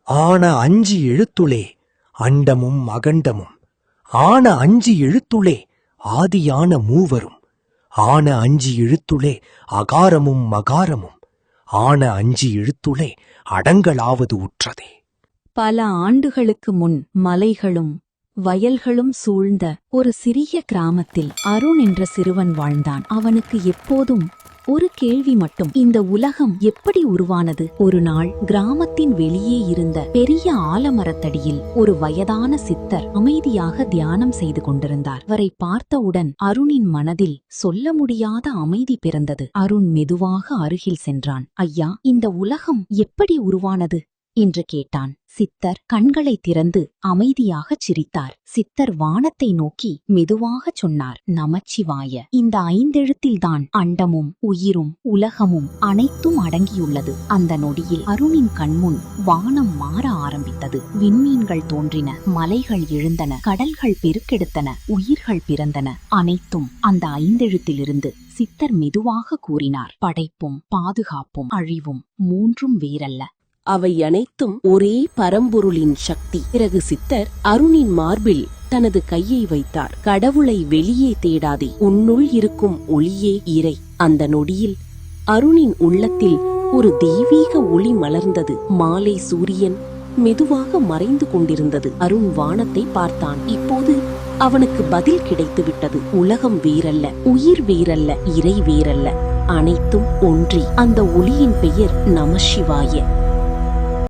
ஆன 5 எழுத்துளே அண்டமும் அகண்டமும், ஆன 5 எழுத்துளே ஆதியான மூவரும், ஆன 5 எழுத்துளே அகாரமும் மகாரமும், ஆன 5 எழுத்துளே அடங்கலாவது உற்றதே. பல ஆண்டுகளுக்கு முன் மலைகளும் வயல்களும் சூழ்ந்த ஒரு சிறிய கிராமத்தில் அருண் என்ற சிறுவன் வாழ்ந்தான். அவனுக்கு எப்போதும் ஒரு கேள்வி மட்டும், இந்த உலகம் எப்படி உருவானது? ஒரு நாள் கிராமத்தின் வெளியே இருந்த பெரிய ஆலமரத்தடியில் ஒரு வயதான சித்தர் அமைதியாக தியானம் செய்து கொண்டிருந்தார். அவரை பார்த்தவுடன் அருணின் மனதில் சொல்ல முடியாத அமைதி பிறந்தது. அருண் மெதுவாக அருகில் சென்றான். ஐயா, இந்த உலகம் எப்படி உருவானது என்று கேட்டான். சித்தர் கண்களை திறந்து அமைதியாகச் சிரித்தார். சித்தர் வானத்தை நோக்கி மெதுவாகச் சொன்னார், நமச்சிவாய. இந்த 5 எழுத்தில்தான் அண்டமும் உயிரும் உலகமும் அனைத்தும் அடங்கியுள்ளது. அந்த நொடியில் அருணின் கண்முன் வானம் மாற ஆரம்பித்தது. விண்மீன்கள் தோன்றின, மலைகள் எழுந்தன, கடல்கள் பெருக்கெடுத்தன, உயிர்கள் பிறந்தன. அனைத்தும் அந்த 5 எழுத்திலிருந்து. சித்தர் மெதுவாக கூறினார், படைப்பும் பாதுகாப்பும் அழிவும் 3ம் வேறல்ல, அவை அனைத்தும் ஒரே பரம்பொருளின் சக்தி. பிறகு சித்தர் அருணின் மார்பில் தனது கையை வைத்தார். கடவுளை வெளியே தேடாதே, உன்னுள் இருக்கும் ஒளியே இறை. அந்த நொடியில் அருணின் உள்ளத்தில் ஒரு தெய்வீக ஒளி மலர்ந்தது. மாலை சூரியன் மெதுவாக மறைந்து கொண்டிருந்தது. அருண் வானத்தை பார்த்தான். இப்போது அவனுக்கு பதில் கிடைத்து விட்டது. உலகம் வேறல்ல, உயிர் வேறல்ல, இறை வேறல்ல, அனைத்தும் ஒன்றே. அந்த ஒளியின் பெயர் நமசிவாய.